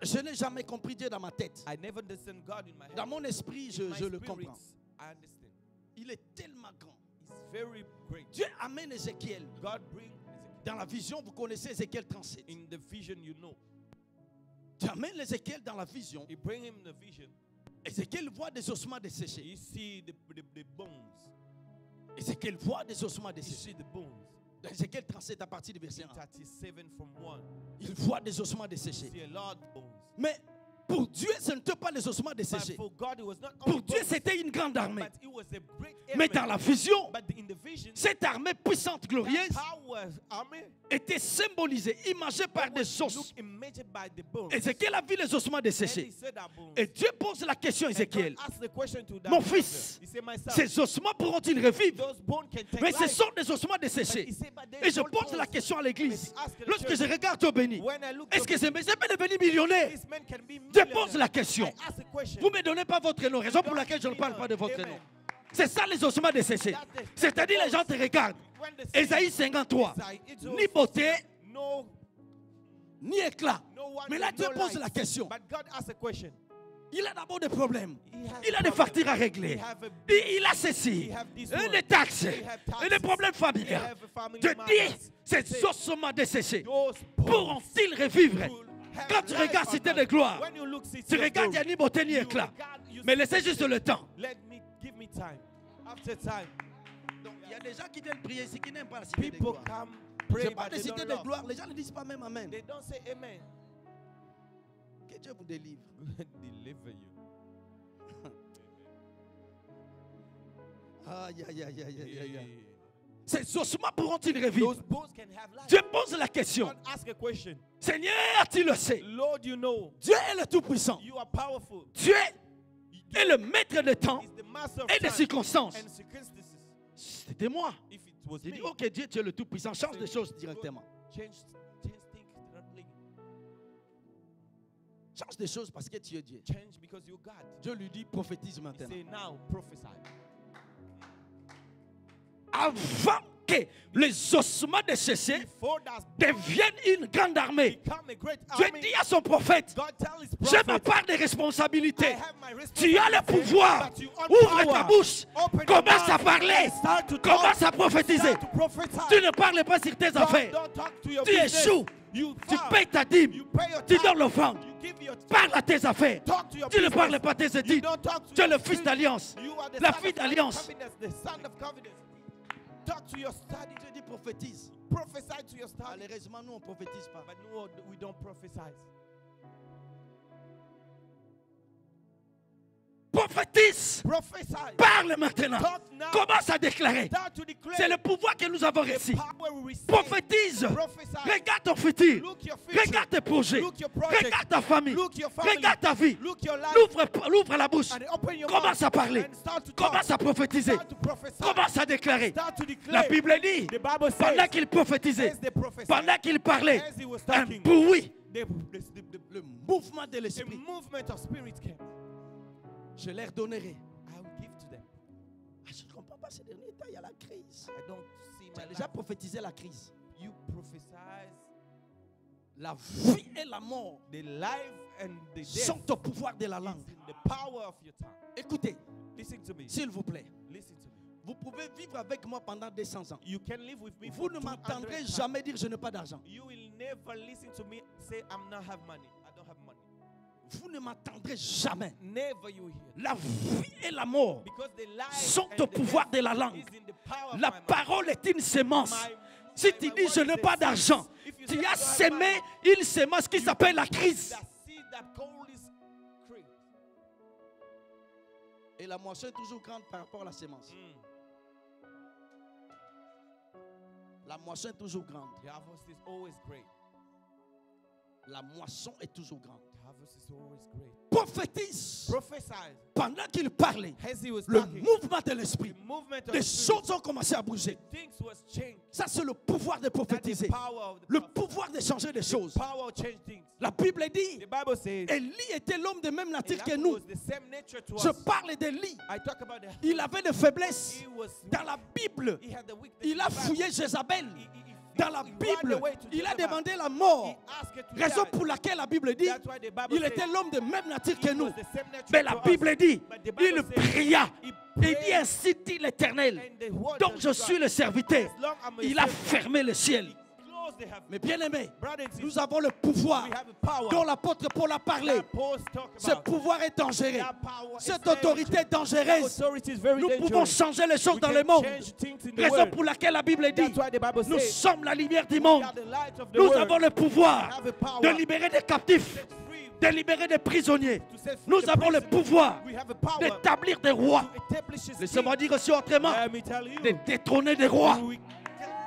Je n'ai jamais compris Dieu dans ma tête. I never understand God in my head. Dans mon esprit, In je my le spirit, comprends. I understand. Il est tellement grand. It's very great. Dieu amène Ézéchiel. God bring Ezekiel. Dans la vision, vous connaissez Ézéchiel 37. In the vision, you know. Tu amènes Ézéchiel dans la vision. He bring him the vision. Ézéchiel voit des ossements desséchés. You see the bones. Ézéchiel voit des ossements You desséchés. see the bones. Dans Ézéchiel 37 à partir du verset 1. 37 from 1. Il voit des ossements You desséchés. see a lot of bones. Mais pour Dieu, ce ne peut pas pas les ossements But desséchés. for God, it was not Pour only Dieu, bones, c'était une grande armée. but it was a great Mais army. dans la vision, But in the vision, cette armée puissante, glorieuse, that power army était symbolisée, imagée par des was os. looked imaged by the bones. Ézéchiel a vu les ossements And desséchés. he said that bones. Et Dieu pose la question à And Ézéchiel. God asked the question to that Mon prophet. fils, He said, my son, ces ossements pourront-ils revivre? those bones can take Mais ce life. sont des ossements But desséchés. he said, but they Et je don't pose la bones. question à l'église. But he asked the Lorsque church, je regarde au béni, when I look est-ce to que ces messieurs peuvent devenir millionnaires? these men can be Je millionaires. pose la question. I ask the question. Vous ne me donnez pas votre nom, raison pour laquelle je ne parle pas de votre nom. C'est ça les ossements desséchés. C'est-à-dire les gens te regardent. When they see Ésaïe 53, it's ni beauté, no, ni éclat. no one, Mais là, no Dieu pose light. la question. But God asked a question. Il a d'abord des problèmes. He has Il a a des problem. factures à régler. He have a Il a ceci. He have this Et one. les taxes. He have taxes. Et les problèmes He familiaux. have a family Je matters. dis, ces Say, ossements desséchés those bones pourront-ils revivre? will have Quand tu life regardes or Cité not. de gloire, When you look City tu of regardes, il n'y a Glory, ni beauté ni you éclat. regard, you Mais see laissez juste le temps. give me time. After time, Donc, il y a des gens qui viennent prier ici qui n'aiment pas la Cité de people gloire. come Je pray, parle but de they Cité don't de love. gloire, les gens ne disent pas même Amen. They don't say amen. Que Dieu vous délivre. Deliver you. Aïe, aïe, aïe, aïe, aïe, aïe. Ces ossements pourront-ils revivre? Those bones can have life. Dieu pose la question. God ask a question. Seigneur, tu le sais. Lord, you know, Dieu est le Tout-Puissant. you are powerful. Dieu est le maître des temps He's the master of et des time circonstances. and circumstances. C'était moi. If it was J'ai me, dit, ok, Dieu, tu es le Tout-Puissant. Change les choses directement. change things directly. Change des choses parce que tu es Dieu. Change because you're God. Dieu lui dit, prophétise He maintenant. say now, prophesy. Avant que les ossements desséchés Before that deviennent une grande armée, become a great Dieu army, dit à son prophète, God tell his j'ai ma prophet, part de I responsabilité. have my Tu as le responsibility, pouvoir. but you own Ouvre power. ta bouche. Open your Commence à mouth parler. and start to talk. Commence à prophétiser. Start to prophesy. Tu ne parles pas sur tes affaires. Don't talk to your Tu business. échoues. You Tu fail. payes ta dîme. You pay your Tu tithe. donnes l'offrande. You give your Parle à tes affaires. talk to your Tu ne business. parles pas à tes You études. don't talk to Tu es your le fils spirit. d'alliance. You are the La son fille of d'alliance. confidence, the son of confidence. Talk to your study. Dieu dit prophétise. Prophesy to your study. Malheureusement, nous, on ne prophétise pas. But no, we don't prophesy. Prophétise. Prophesy. Parle maintenant. Talk now. Commence à déclarer. Start to declare. C'est le pouvoir que nous avons the reçu. power we receive. Prophétise. Prophesy. Regarde ton futur. Look your future. Regarde tes projets. Look your project. Regarde ta famille. Look your family. Regarde ta vie. Look your life. L'ouvre la bouche. And open your Commence mouth. à parler. And start to talk. Commence à prophétiser. Start to prophesy. Commence à déclarer. Start to La declare. Bible dit, The Bible pendant says, qu'il prophétisait, as they prophesied, pendant qu'il parlait, as he was un talking, bruit, the le mouvement de a l'esprit, movement of spirit came. je leur donnerai. I will give to them. Ah, je ne comprends pas ces derniers temps, il y a la crise. I don't see Tu my as déjà life. prophétisé la crise. You prophesize. La vie et la mort The life and the death sont au pouvoir de la is langue. in the power of your tongue. Écoutez, Listen to me. s'il vous plaît, Listen to me. vous pouvez vivre avec moi pendant 200 ans. You can live with me Vous for ne 200 m'entendrez times. jamais dire je n'ai pas d'argent. You will never listen to me say I'm not have money. I don't have money. Vous ne m'entendrez jamais. Never you hear. La vie et la mort Because the life sont and au the pouvoir death de la langue. is in the power of La my mouth. parole est une sémence. My- Si my- tu my dis word je is n'ai a pas seed. d'argent, If you tu say as I don't have semé money, une sémence qui s'appelle la crise. that seed that cold is crazy. Et la moisson est toujours grande par rapport à la sémence. La moisson est toujours grande. The harvest is always great. La moisson est toujours grande. The harvest is always great. Prophétise. Prophesy Pendant qu'il parlait, as he was le talking. mouvement de l'esprit, The movement of les the spirit, choses ont commencé à bouger. things was changed. Ça, c'est le pouvoir de That's the prophétiser. power of the Le prophet. pouvoir de changer des choses. Power of change things. La Bible dit, The Bible says Élie était l'homme de même nature que Elijah nous. was the same nature to Je us. parle d'Élie. I talk about the Il avait des faiblesses. he was Dans la Bible, he had the weakness. il in a the Bible. fouillé Jézabel. He Dans la ran Bible, away to il a Jezebel. demandé la mort. He asked her to Raison die. pour laquelle la Bible dit, That's why the Bible il says était l'homme de même nature he que nous. was the same nature Mais la to us. Bible dit, But the Bible il says pria. he Il prayed, dit, ainsi dit l'Éternel, and the word donc of je God, suis le serviteur. as long I'm a Il a servant, fermé le ciel. he closed the heaven. Mais bien aimé, Brothers and nous sisters, avons le pouvoir we have a power dont l'apôtre Paul a parlé. that Paul talk Ce about. pouvoir est dangereux. That power is Cette very autorité est That dangereuse. authority is very Nous pouvons dangerous. changer les choses We dans can le monde. change things in the Raison world. pour laquelle la Bible dit, That's why the Bible nous says sommes la lumière du we monde. are the light of the Nous world. avons le pouvoir have a power de libérer des captifs, set free de libérer des prisonniers. to set free Nous the avons le prisoners. pouvoir We have the power d'établir des rois. to establish his Laissez-moi kingdom. dire aussi autrement, Let me tell you, de détrôner des rois. we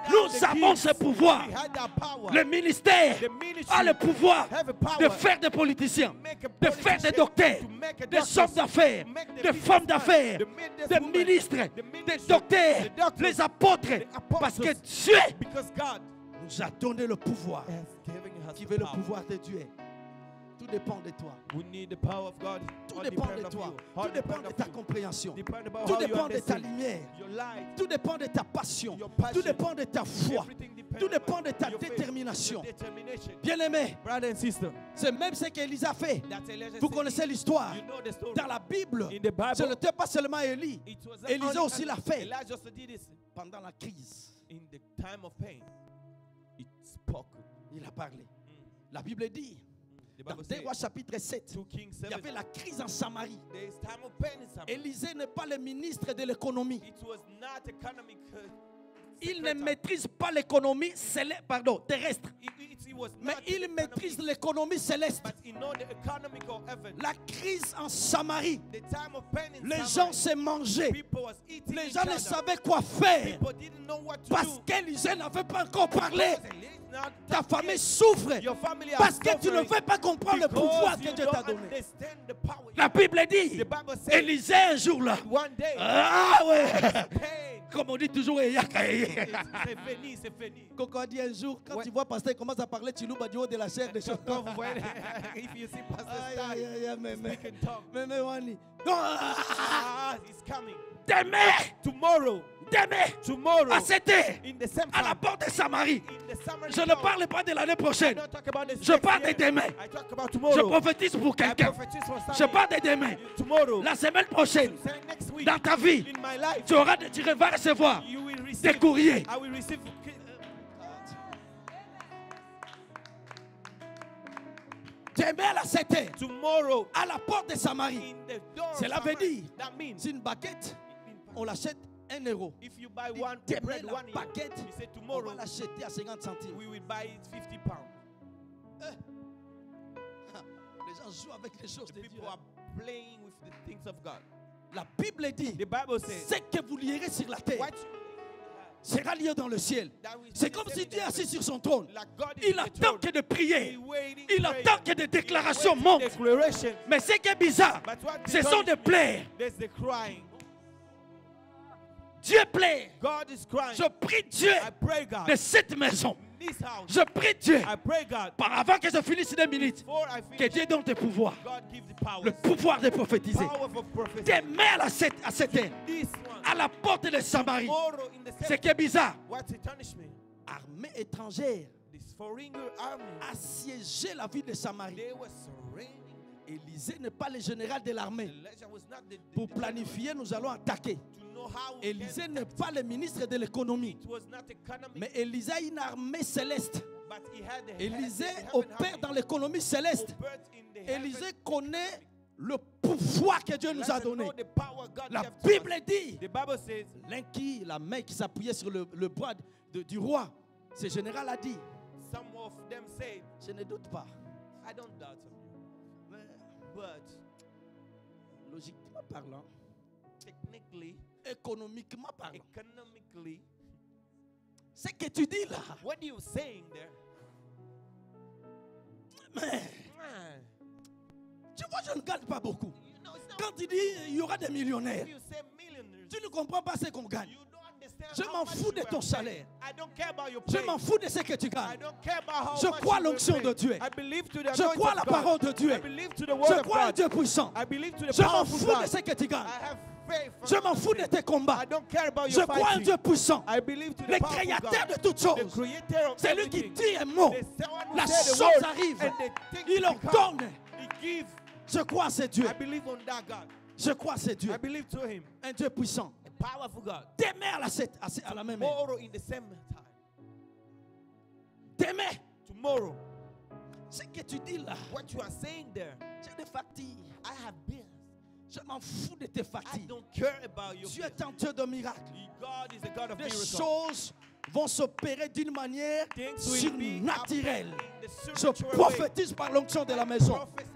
Nous avons ce pouvoir. We had that power. Le ministère The ministry a le pouvoir have a power de faire des politiciens, make a de faire des politician, docteurs, to make a des doctors, hommes d'affaires, to make the des businessman, femmes d'affaires, the businesswoman, des ministres, the des ministers, docteurs, the doctors, les apôtres. the apostles. Parce que Dieu Because God nous a donné le pouvoir. has given us Qui the veut le power. pouvoir de Dieu? Tout dépend de toi. We need the power of God. Tout All dépend depend de of toi. you. Tout All dépend depend de of ta you. compréhension. Depend about Tout how you dépend de ta understand lumière. your light. Tout dépend de ta passion. Your passion. Tout dépend de ta foi. Everything depends Tout dépend de on ta your faith, détermination. your determination. Bien-aimé, Brother and sister, c'est même ce qu'Élisa fait. that's Elijah Vous said, connaissez l'histoire. you know the story. Dans la Bible, In the Bible, ce n'était pas seulement Élie. it was Élisée only- aussi l'a fait. Elijah also did this Pendant la crise, in the time of pain. It spoke. il a parlé. La Bible dit, The dans Bible 2 says, Rois chapitre 7, 2 Kings il y 7, avait la crise en Samarie. there is time of pain in Samaria. Élisée n'est pas le ministre de l'économie. It was not economic. Il ne secretary. maîtrise pas l'économie terrestre, It was mais not il economic, maîtrise l'économie céleste. but in all the economical effort, La crise en Samarie, the time of pain in les Samaria, gens se mangeaient. people was eating Les each gens ne other. savaient quoi faire People didn't know what to parce do. qu'Élisée n'avait pas encore parlé. Because it's not Ta that famille yet. souffre Your family are parce que tu ne suffering fais pas comprendre le because pouvoir que you Dieu don't t'a donné. understand the power. La Bible dit, The Bible says, Élisée un jour là, one day, ah ouais, pain. comme on dit toujours, il y a C'est fini, c'est fini. Coco a dit un jour, quand Ouais. tu vois pasteur commence à parler, tu loues du haut de la chair des choses. Quand vous voyez, if you see Pastor Aïe, Star, aïe, aïe, aïe, mais, speak in tongue. mais, Wani. Non, Ah, it's coming. demain, Tomorrow, à cette heure, in the same à la time, porte de Samarie. in the summer, Je ne parle pas de l'année I prochaine. don't talk about this Je next parle de year. demain. I talk about Je tomorrow. prophétise pour I quelqu'un. prophesize for Je somebody. parle de demain. Tomorrow, La semaine prochaine, say next week, dans ta vie, in my life, tu vas recevoir you will des receive, courriers. I will receive Demain à 7 heures, tomorrow à la porte de Samarie. in the door of Cela veut Samaria. dire, That means c'est une baguette, on l'achète 1 euro. if you buy Dit, one demain, bread, la 1 euro, baguette, you say on tomorrow va l'acheter à 50 centimes. we will buy it 50 pounds. Les gens jouent avec les choses The de Dieu. people are playing with the things of God. La Bible dit, The Bible says, ce que vous lierez sur la terre what sera lié dans le ciel. that will C'est be comme the si same Dieu est in assis heaven. sur son trône. Like God is Il in the attend throne. que des prières. He waiting Il prayer. attend que des déclarations Waiting montent. declaration. Mais ce qui est bizarre, But what ce God sont is- des plaies. There's the crying. Dieu plaît. God is crying. Je prie Dieu I pray God. de cette maison. This house. Je prie Dieu, I pray God. avant que je finisse les minutes, Before I que finish, Dieu donne tes pouvoirs. God give the power. Le pouvoir de prophétiser. Power for prophecy. Demain à cette heure, This one. à la porte de Samarie. Tomorrow in the Ce same. qui est bizarre, What astonished me. armée étrangère This foreign army. assiégé la ville de Samarie. They were surrounding. Élisée n'est pas le général de l'armée. Elijah was not the Pour general. planifier, nous allons attaquer. To know how we Élisée can n'est pas le ministre de l'économie. It was not economic, Mais Élisée a une armée céleste. but he had the Élisée heaven opère army. dans l'économie céleste. Operated in the Élisée heaven. connaît le pouvoir que Dieu nous a Elijah donné. know the power God La gave to us. Bible dit, The Bible says, la main qui s'appuyait sur le bras du roi, ce général a dit, some of them said, je ne doute pas. I don't doubt of you. Mais But logiquement parlant, technically, économiquement parlant, economically, ce que tu dis là, what are you saying there? mais Man, tu vois, je ne gagne pas beaucoup. you know, it's not, Quand tu dis il y aura des millionnaires, if you say millionaires, tu ne comprends pas ce qu'on gagne. you don't understand Je how m'en much fous you de were ton paid. salaire. I don't care about your Je pay. m'en fous de ce que tu I gagnes. don't care about how Je much crois you were l'onction paid. de Dieu. I believe to the Je anointing crois of la God. parole de Dieu. I believe to the word Je of crois en God. Dieu puissant. I believe to the Je m'en powerful fous de God. ce que tu I gagnes. have faith. Je m'en fous de tes combats. I don't care about Je your crois en fighting. Dieu puissant. I believe to the Le powerful créateur God. de toutes The choses. creator of C'est lui qui everything. dit un mot. The one who La said the chose word arrive. and the thing Il become. ordonne. He gives. Je crois en ce Dieu. I believe on that God. Je crois en ce Dieu. I believe to him. Un Dieu puissant. A powerful God. Demain à la même heure. Tomorrow in the same time. Demain, Tomorrow. ce que tu dis là, What you are saying there. j'ai des factures. I have bills. Je m'en fous de tes I factures. don't care about your Dieu bills. est un Dieu de miracles. God is a God of Des miracles. choses vont s'opérer d'une manière Things will be surnaturelle. happening in the Je supernatural way. prophétise par l'onction de la maison. Prophesy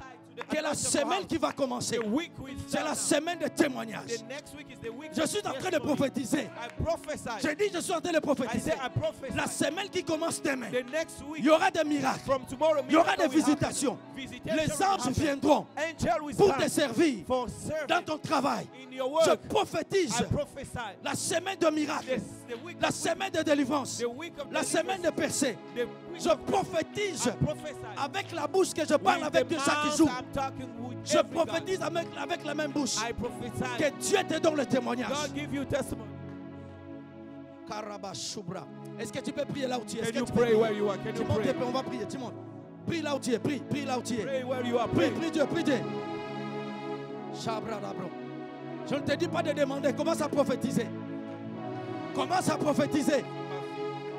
que la semaine qui va commencer, the week will c'est la start. semaine de témoignage. The next week is the week Je of suis en train de testimony. prophétiser. I prophesy. Je dis, je suis en train de I prophétiser. say I prophesy. La semaine qui commence demain, The next week, il y aura des miracles. from tomorrow, Il y aura des miracle will happen. visitations. Visitation Les will anges happen. viendront Angel will pour stand te servir for service dans ton travail. in your Je work. prophétise I prophesy. la semaine de miracles, The week la of semaine de délivrance, the week of la semaine de percée. the week Je of prophétise I prophesy. avec la bouche que je parle With avec the Dieu chaque mouth jour. I'm talking with Je every prophétise avec la même bouche. God. I prophesy. Que Dieu te donne le témoignage. God give you testimony. Karabashubra. Est-ce que tu peux prier là où tu es? Est-ce Can que you tu peux pray prier? where you are? Can Tu you montes pray? tes pieds, on va prier. Tu montes. Prie là où tu es. Prie là où tu es. Pray where you are. Prie, Pray. prie Dieu, prie Dieu. Shabradabro. Je ne te dis pas de demander, commence à prophétiser. Commence à prophétiser.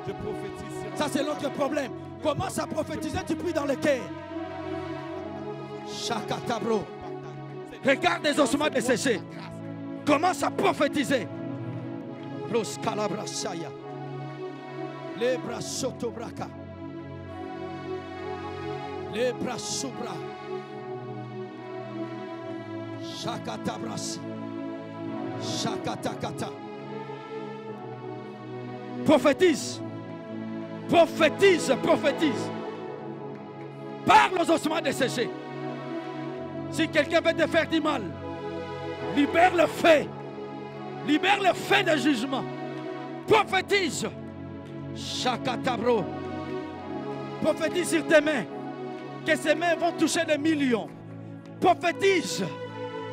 Je prophétise. Ça, c'est l'autre problème. Commence à prophétiser, tu pries dans le cœur. Shakatabro. Regarde les ossements desséchés. Commence à prophétiser. Los calabrasaya. Les bras sotobraka. Les bras sobra. Shakatabrasi. Shakatakata. Prophétise. Prophétise, prophétise. Parle aux ossements desséchés. Si quelqu'un veut te faire du mal, libère le feu. Libère le feu de jugement. Prophétise. Shakatabro. Prophétise sur tes mains. Que ces mains vont toucher des millions. Prophétise.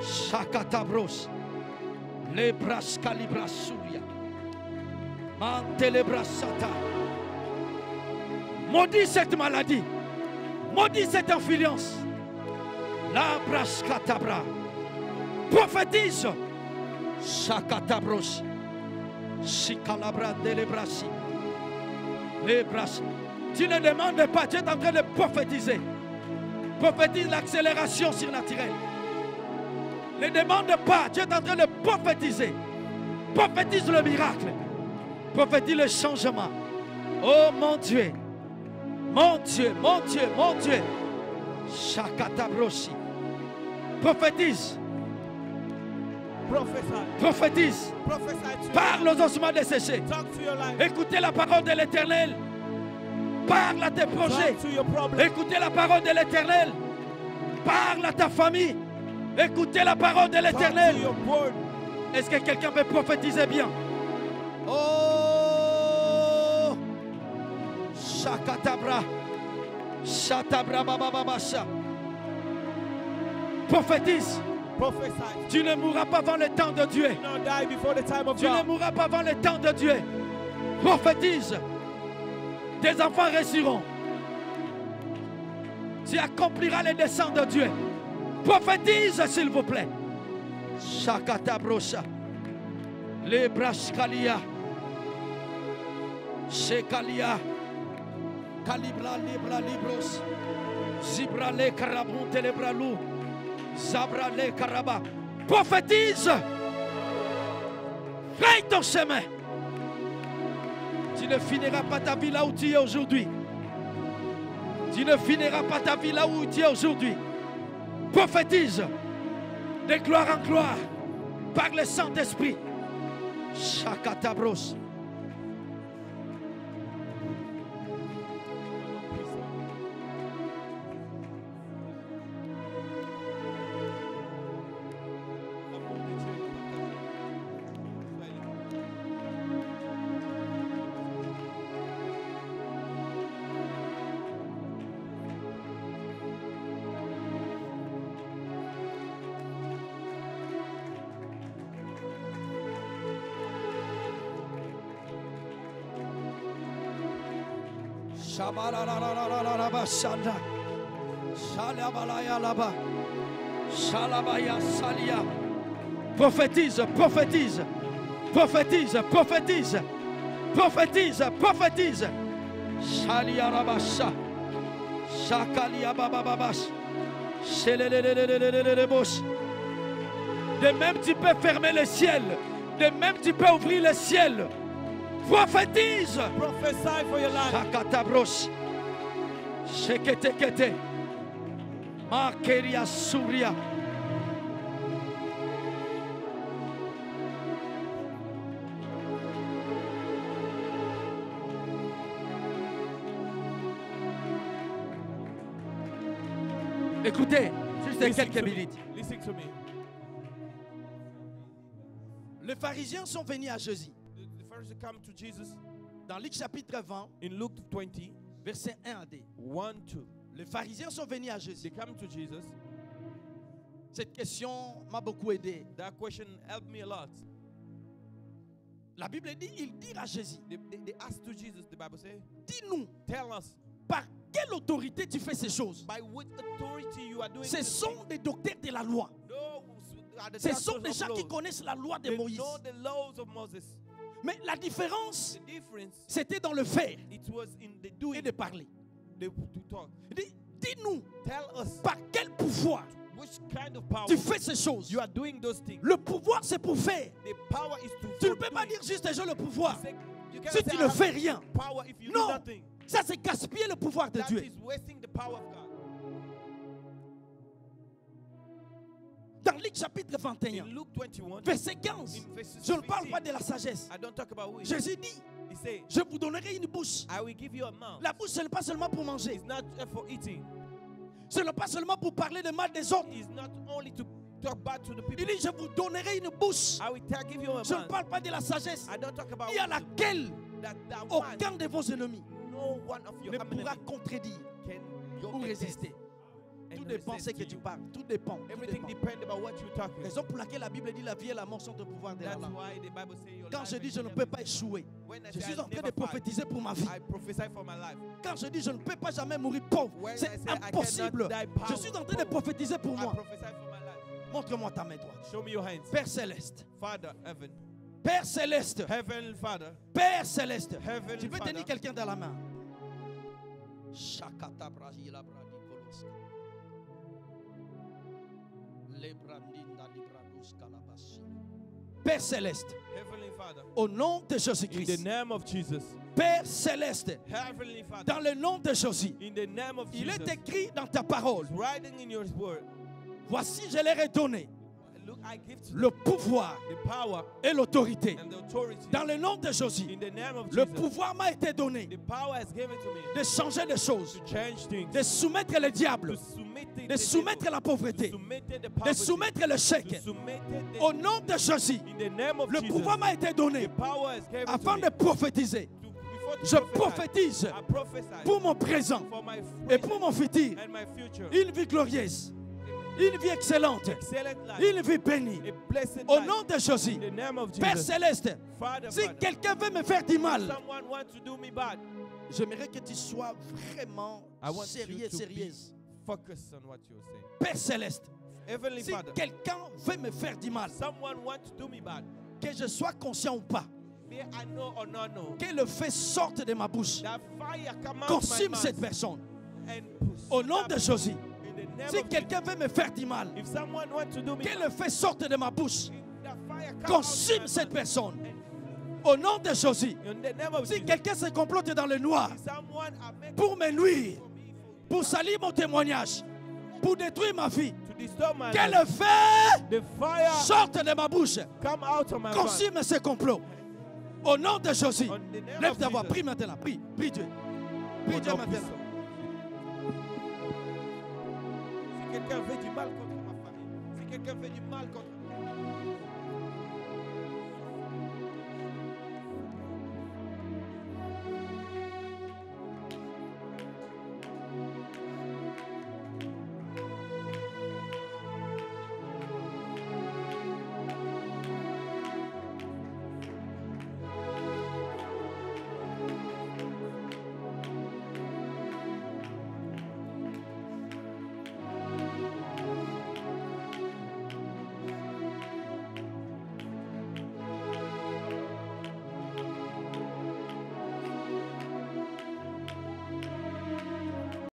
Shakatabros. Les bras calibrasuria. Mantelebrasata. Maudis cette maladie. Maudis cette influence. La braskatabra. Prophétise. Shakatabros. Shikalabra delebrasi. Les bras. Tu ne demandes pas, tu es en train de prophétiser. Prophétise l'accélération surnaturelle. Ne demande pas, tu es en train de prophétiser. Prophétise le miracle. Prophétise le changement. Oh mon Dieu. Mon Dieu, mon Dieu, mon Dieu. Shakatabrosi. Prophétise. Prophesy. Prophétise. Prophesy to Parle aux ossements desséchés. Talk to your life. Écoutez la parole de l'Éternel. Parle à tes projets. Talk to your problem. Écoutez la parole de l'Éternel. Parle à ta famille. Écoutez la parole de Talk l'Éternel. to your board. Est-ce que quelqu'un peut prophétiser bien? Oh! Shakatabra. Shatabra babababasha. Prophétise. Prophesy. Tu ne mourras pas avant le temps de Dieu. Do not die before the time of Tu ne God. mourras pas avant le temps de Dieu. Prophétise. Tes enfants réussiront. Tu accompliras les desseins de Dieu. Prophétise, s'il vous plaît. Shakatabrosa. Les braskalia. Shekalia. Kalibra libra libros. Zibra le karabon telebralou. Zabra le karaba. Prophétise. Fais ton chemin. Tu ne finiras pas ta vie là où tu es aujourd'hui. Tu ne finiras pas ta vie là où tu es aujourd'hui. Prophétise de gloire en gloire par le Saint-Esprit. Shakatabros. Shabarararararabashanda. Shalabalaya laba. Shalabaya salia. Prophétise, prophétise. Prophétise, prophétise. Prophétise, prophétise. Shalia rabasha. Shakalia babababas. Shelelelelelelelelebos. De même tu peux fermer le ciel. De même tu peux ouvrir le ciel. Prophétise. Prophesy for your life. Shakatabros. Sheketekete. Makeria Souria. Écoutez, juste quelques minutes. Listen to me. Les pharisiens sont venus à Jésus. The Pharisees come to Jesus Dans Luc chapitre 20, in Luke 20, verset 1 à 2. 1, 2. Les pharisiens sont venus à Jésus. They come to Jesus. Cette question m'a beaucoup aidé. That question helped me a lot. La Bible dit, ils dirent à Jésus, They asked to Jesus, the Bible says, dis-nous, tell us, par quelle autorité tu fais ces choses? by which authority you are doing Ce this sont thing. des docteurs de la loi. Those are the Ce sont doctors des of gens qui laws. connaissent la loi de They Moïse. know the laws of Moses. Mais la différence, The difference, c'était dans le faire it was in the et doing, de parler. to talk. Dis-nous, Tell us par quel pouvoir which kind of power tu fais ces choses? you are doing those things. Le pouvoir, c'est pour faire. The power is to Tu ne for peux pas doing. dire juste j'ai le pouvoir. You Si cannot tu say, ne I have fais rien, power if you Non. do nothing. ça c'est gaspiller le pouvoir de That Dieu. is wasting the power of God. Dans Luc chapitre 21, In Luke 21, verset 15, in verses je ne parle 15, pas de la sagesse. I don't talk about wisdom. Jésus dit, He said, je vous donnerai une bouche. I will give you a mouth. La bouche, ce n'est pas seulement pour manger. It's not for eating. Ce n'est pas seulement pour parler de mal des autres. It's not only to talk bad to the people. Il dit, je vous donnerai une bouche. I will give you a Je ne mouth. parle pas de la sagesse. I don't talk about Et à wisdom. laquelle That aucun one, de vos ennemis no one of your ne enemies pourra contredire can go ou against résister. and Tout dépend de ce resist que to tu you. parles. Tout dépend. Tout Everything dépend. depends about what you talk. Raison pour laquelle la Bible dit la vie et la mort sont au pouvoir de la That's langue. why the Bible says your Quand life je is dis je in ne the peux tongue. pas échouer, When I je say suis I en train de never fight, prophétiser pour ma vie. I prophesy for my life. Quand je dis je ne peux pas jamais mourir pauvre, When I c'est say I cannot impossible. die Je suis en train de poor, prophétiser pour I moi. prophesy for my life. Montre-moi ta main droite. Show me your hands. Père céleste, Father, heaven. Père céleste, Heavenly Father. Père céleste. Heavenly Tu peux Father. tenir quelqu'un dans la main. Shakata brahila bradi koloska. Lebrandinda libradus kalabasi. Père céleste, Heavenly Father. au nom de In the Jésus-Christ. name of Jesus. Père céleste, Heavenly Father. dans le nom de Jésus. In the name of Il Jesus. est écrit dans ta parole. Writing in your word. Voici, je leur ai donné Look, I give to le pouvoir the power et l'autorité. and the authority. Dans le nom de Jésus, In the name of le Jesus. pouvoir m'a été donné The power has given to me de changer les choses, to change things. de soumettre le diable, To submit the de soumettre devil, la pauvreté, to submit the de poverty, soumettre le chèque. to submit the Au nom de Jésus, in the name of le Jesus. pouvoir m'a été donné The power has given afin to de me prophétiser. before to Je prophesy. prophétise I prophesy pour mon présent for my et present pour mon futur and my future. une vie glorieuse, une vie excellente, Excellent life. une vie bénie. A blessed Au life. nom de Jésus, In the name of Père Jesus. céleste, Father, si Father, quelqu'un veut me faire du mal, someone wants to do me bad, j'aimerais que tu sois vraiment I want sérieux, you to sérieuse. be focused on what you're saying. Père céleste, Heavenly si Father, quelqu'un veut me faire du mal, someone wants to do me bad, que je sois conscient ou pas, may I know or not know, que le feu sorte de ma bouche, that fire come out consume my cette mouth personne. and Au pursue nom that de person. Jésus, In the name si of quelqu'un veut me faire du mal, Jesus. If someone wants to do me que bad, le feu sorte de ma bouche, that fire come out consume my cette mouth. personne. Au nom de Jésus, In the name of si Jesus. quelqu'un se complote dans le noir If someone are making pour me nuire, for me pour salir mon témoignage, pour détruire ma vie, to disturb my que life, le feu the fire sorte de ma bouche, come out of my mouth. consume ce complot. Au nom de Jésus, On the name lève of ta voix, Jesus. prie maintenant, prie, prie Dieu. Prie Au Dieu nom maintenant. puissant. Si quelqu'un fait du mal contre ma famille, si quelqu'un fait du mal contre moi,